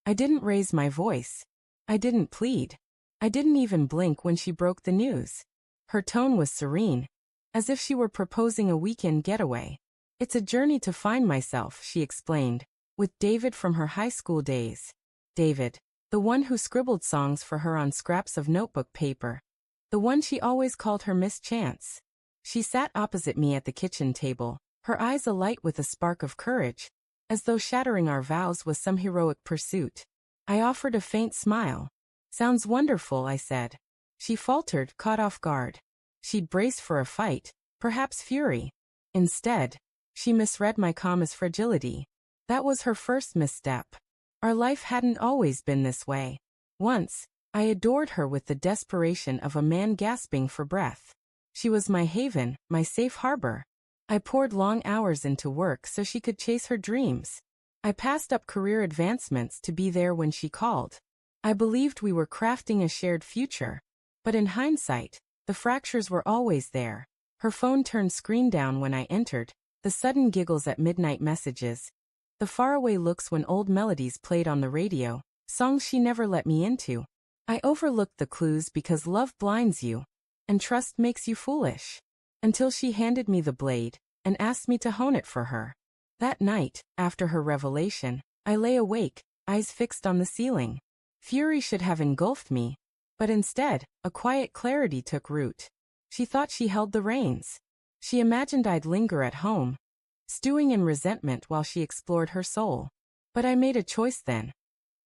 I didn't raise my voice. I didn't plead. I didn't even blink when she broke the news. Her tone was serene, as if she were proposing a weekend getaway. It's a journey to find myself, she explained, with David from her high school days. David, the one who scribbled songs for her on scraps of notebook paper. The one she always called her Miss Chance. She sat opposite me at the kitchen table, her eyes alight with a spark of courage, as though shattering our vows was some heroic pursuit. I offered a faint smile. Sounds wonderful, I said. She faltered, caught off guard. She'd braced for a fight, perhaps fury. Instead, she misread my calm as fragility. That was her first misstep. Our life hadn't always been this way. Once, I adored her with the desperation of a man gasping for breath. She was my haven, my safe harbor. I poured long hours into work so she could chase her dreams. I passed up career advancements to be there when she called. I believed we were crafting a shared future. But in hindsight, the fractures were always there. Her phone turned screen down when I entered, the sudden giggles at midnight messages, the faraway looks when old melodies played on the radio, songs she never let me into. I overlooked the clues because love blinds you, and trust makes you foolish. Until she handed me the blade, and asked me to hone it for her. That night, after her revelation, I lay awake, eyes fixed on the ceiling. Fury should have engulfed me, but instead, a quiet clarity took root. She thought she held the reins. She imagined I'd linger at home, stewing in resentment while she explored her soul. But I made a choice then.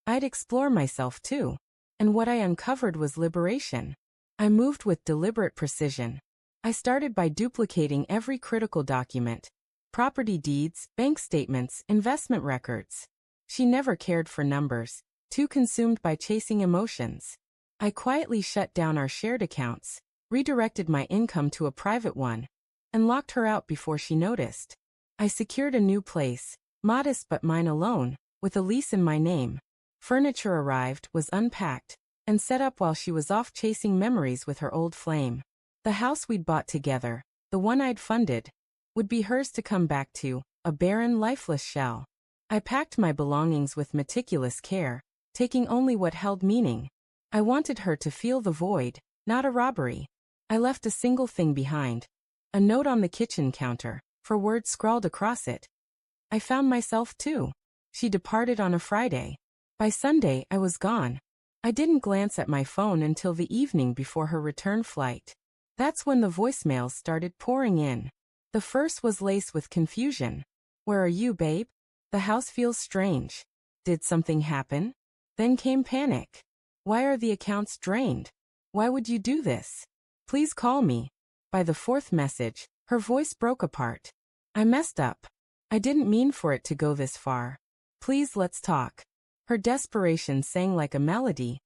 I'd explore myself too, and what I uncovered was liberation. I moved with deliberate precision. I started by duplicating every critical document, property deeds, bank statements, investment records. She never cared for numbers, too consumed by chasing emotions. I quietly shut down our shared accounts, redirected my income to a private one, and locked her out before she noticed. I secured a new place, modest but mine alone, with a lease in my name. Furniture arrived, was unpacked, and set up while she was off chasing memories with her old flame. The house we'd bought together, the one I'd funded, would be hers to come back to, a barren, lifeless shell. I packed my belongings with meticulous care, taking only what held meaning. I wanted her to feel the void, not a robbery. I left a single thing behind. A note on the kitchen counter, for words scrawled across it. I found myself too. She departed on a Friday. By Sunday, I was gone. I didn't glance at my phone until the evening before her return flight. That's when the voicemails started pouring in. The first was laced with confusion. Where are you, babe? The house feels strange. Did something happen? Then came panic. Why are the accounts drained? Why would you do this? Please call me. By the fourth message, her voice broke apart. I messed up. I didn't mean for it to go this far. Please, let's talk. Her desperation sang like a melody,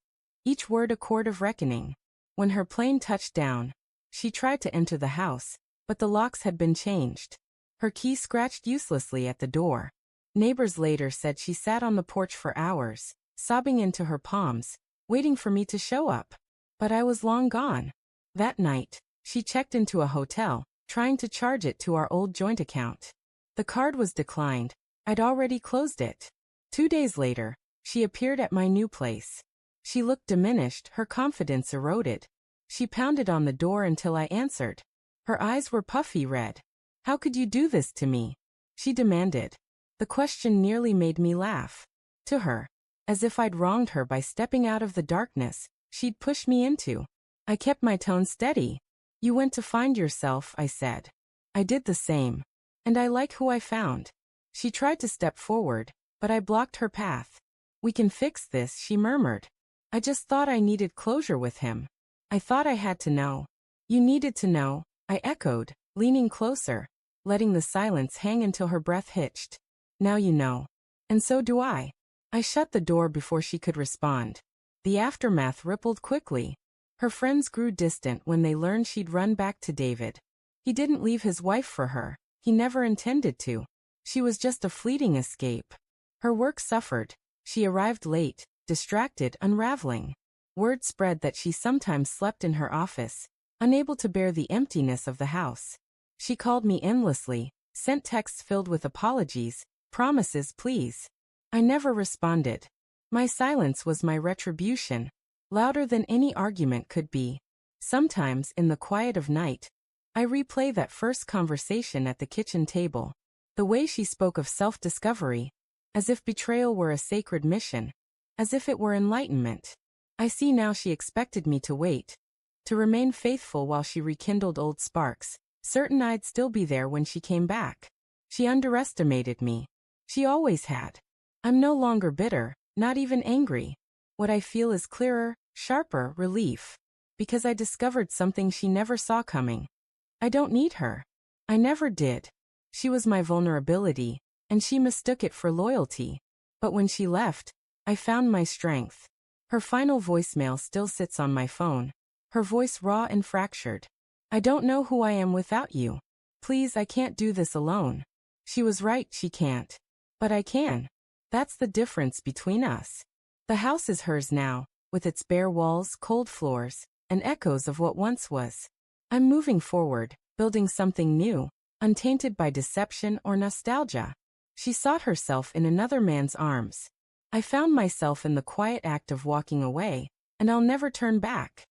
each word a chord of reckoning. When her plane touched down, she tried to enter the house, but the locks had been changed. Her key scratched uselessly at the door. Neighbors later said she sat on the porch for hours, sobbing into her palms, waiting for me to show up. But I was long gone. That night, she checked into a hotel, trying to charge it to our old joint account. The card was declined. I'd already closed it. 2 days later, she appeared at my new place. She looked diminished, her confidence eroded. She pounded on the door until I answered. Her eyes were puffy red. How could you do this to me? She demanded. The question nearly made me laugh. To her, as if I'd wronged her by stepping out of the darkness she'd pushed me into. I kept my tone steady. You went to find yourself, I said. I did the same. And I like who I found. She tried to step forward, but I blocked her path. We can fix this, she murmured. I just thought I needed closure with him. I thought I had to know. You needed to know, I echoed, leaning closer, letting the silence hang until her breath hitched. Now you know. And so do I. I shut the door before she could respond. The aftermath rippled quickly. Her friends grew distant when they learned she'd run back to David. He didn't leave his wife for her. He never intended to. She was just a fleeting escape. Her work suffered. She arrived late, distracted, unraveling. Word spread that she sometimes slept in her office, unable to bear the emptiness of the house. She called me endlessly, sent texts filled with apologies, promises, pleas. I never responded. My silence was my retribution, louder than any argument could be. Sometimes, in the quiet of night, I replay that first conversation at the kitchen table. The way she spoke of self-discovery, as if betrayal were a sacred mission, as if it were enlightenment. I see now she expected me to wait, to remain faithful while she rekindled old sparks, certain I'd still be there when she came back. She underestimated me. She always had. I'm no longer bitter, not even angry. What I feel is clearer, sharper relief, because I discovered something she never saw coming. I don't need her. I never did. She was my vulnerability, and she mistook it for loyalty. But when she left, I found my strength. Her final voicemail still sits on my phone, her voice raw and fractured. I don't know who I am without you. Please, I can't do this alone. She was right, she can't. But I can. That's the difference between us. The house is hers now, with its bare walls, cold floors, and echoes of what once was. I'm moving forward, building something new, untainted by deception or nostalgia. She sought herself in another man's arms. I found myself in the quiet act of walking away, and I'll never turn back.